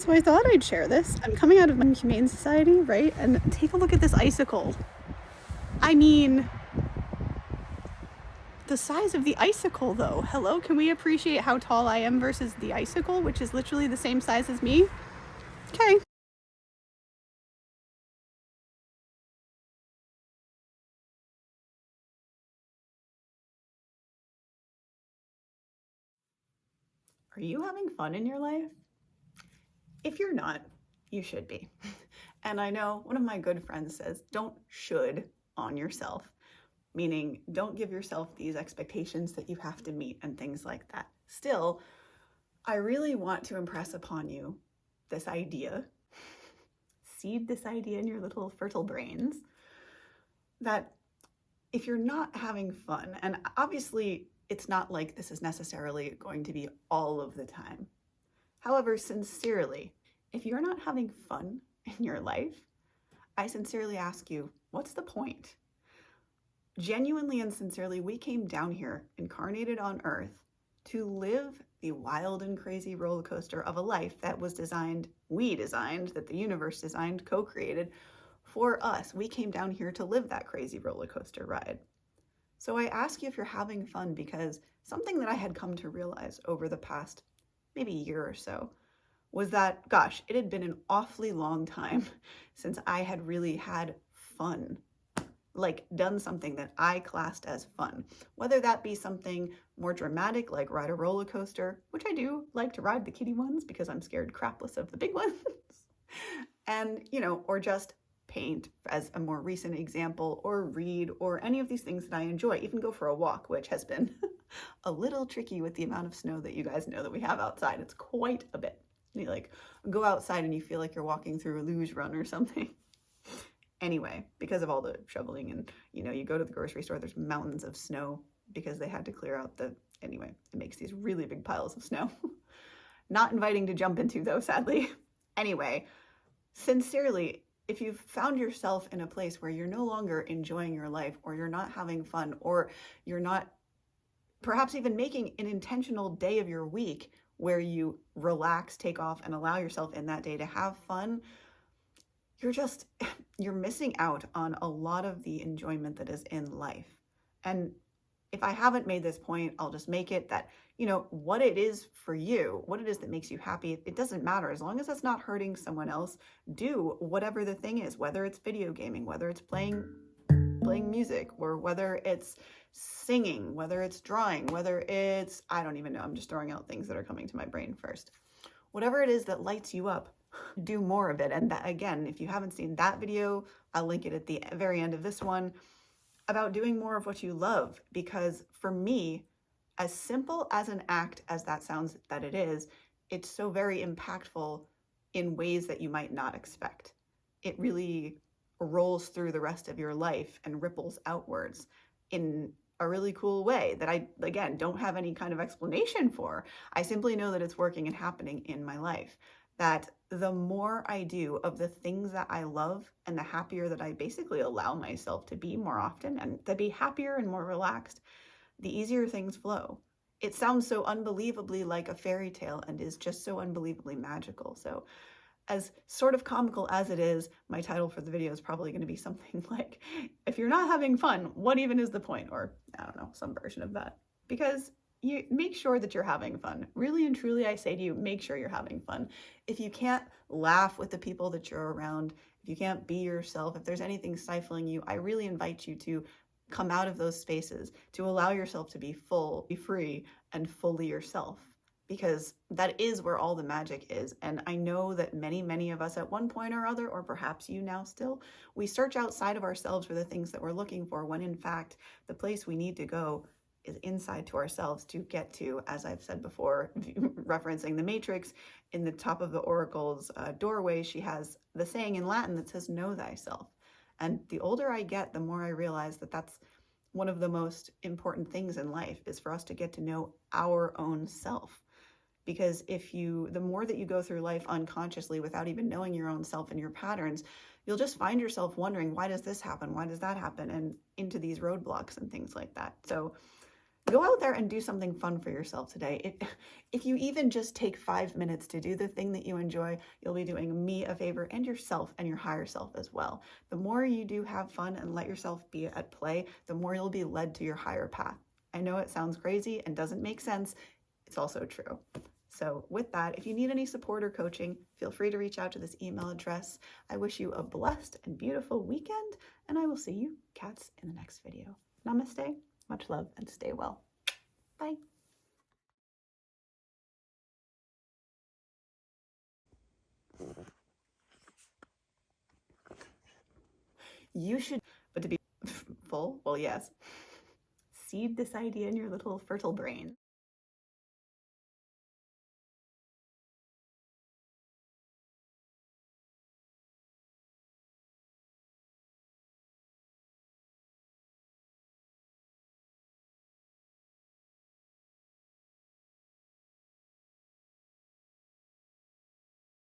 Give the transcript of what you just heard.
So I thought I'd share this. I'm coming out of my Humane Society, right? And take a look at this icicle. I mean, the size of the icicle, though. Hello, can we appreciate how tall I am versus the icicle, which is literally the same size as me? Okay. Are you having fun in your life? If you're not, you should be. And I know one of my good friends says, don't should on yourself, meaning don't give yourself these expectations that you have to meet and things like that. Still, I really want to impress upon you this idea, seed this idea in your little fertile brains, that if you're not having fun, and obviously it's not like this is necessarily going to be all of the time. However, sincerely, if you're not having fun in your life, I sincerely ask you, what's the point? Genuinely and sincerely, we came down here, incarnated on Earth, to live the wild and crazy roller coaster of a life that was designed, that the universe designed, co-created for us. We came down here to live that crazy roller coaster ride. So I ask you if you're having fun, because something that I had come to realize over the past maybe year or so was that, gosh, it had been an awfully long time since I had really had fun, like done something that I classed as fun, whether that be something more dramatic like ride a roller coaster, which I do like to ride the kiddie ones because I'm scared crapless of the big ones, and, or just paint as a more recent example, or read, or any of these things that I enjoy, even go for a walk, which has been a little tricky with the amount of snow that you guys know that we have outside. It's quite a bit. You go outside and you feel like you're walking through a luge run or something. Anyway, because of all the shoveling, and you go to the grocery store, there's mountains of snow because they had to clear out anyway, it makes these really big piles of snow. Not inviting to jump into, though, sadly. Anyway, sincerely, if you've found yourself in a place where you're no longer enjoying your life, or you're not having fun, or you're not perhaps even making an intentional day of your week where you relax, take off, and allow yourself in that day to have fun, you're missing out on a lot of the enjoyment that is in life. And if I haven't made this point, I'll just make it that, what it is for you, what it is that makes you happy, it doesn't matter. As long as it's not hurting someone else, do whatever the thing is, whether it's video gaming, whether it's playing music, or whether it's singing, whether it's drawing, whether it's, I don't even know, I'm just throwing out things that are coming to my brain first. Whatever it is that lights you up, do more of it. And that, again, if you haven't seen that video, I'll link it at the very end of this one, about doing more of what you love. Because for me, as simple as an act as that sounds that it is, it's so very impactful in ways that you might not expect. It really rolls through the rest of your life and ripples outwards in a really cool way that I, again, don't have any kind of explanation for. I simply know that it's working and happening in my life. That the more I do of the things that I love, and the happier that I basically allow myself to be more often, and to be happier and more relaxed, the easier things flow. It sounds so unbelievably like a fairy tale, and is just so unbelievably magical. So as sort of comical as it is, my title for the video is probably going to be something like, if you're not having fun, what even is the point? Or I don't know, some version of that. Because you make sure that you're having fun. Really and truly, I say to you, make sure you're having fun. If you can't laugh with the people that you're around, if you can't be yourself, if there's anything stifling you, I really invite you to come out of those spaces, to allow yourself to be full, be free, and fully yourself. Because that is where all the magic is. And I know that many of us at one point or other, or perhaps you now still, we search outside of ourselves for the things that we're looking for, when in fact, the place we need to go is inside to ourselves to get to, as I've said before, referencing the Matrix, in the top of the Oracle's doorway, she has the saying in Latin that says, know thyself. And the older I get, the more I realize that that's one of the most important things in life, is for us to get to know our own self. Because the more that you go through life unconsciously without even knowing your own self and your patterns, you'll just find yourself wondering, why does this happen? Why does that happen? And into these roadblocks and things like that. So Go out there and do something fun for yourself today. If you even just take 5 minutes to do the thing that you enjoy, you'll be doing me a favor and yourself and your higher self as well. The more you do have fun and let yourself be at play, the more you'll be led to your higher path. I know it sounds crazy and doesn't make sense. It's also true. So with that, if you need any support or coaching, feel free to reach out to this email address. I wish you a blessed and beautiful weekend, and I will see you cats in the next video. Namaste, much love, and stay well. Bye. You should, but to be full, well, yes. Seed this idea in your little fertile brain.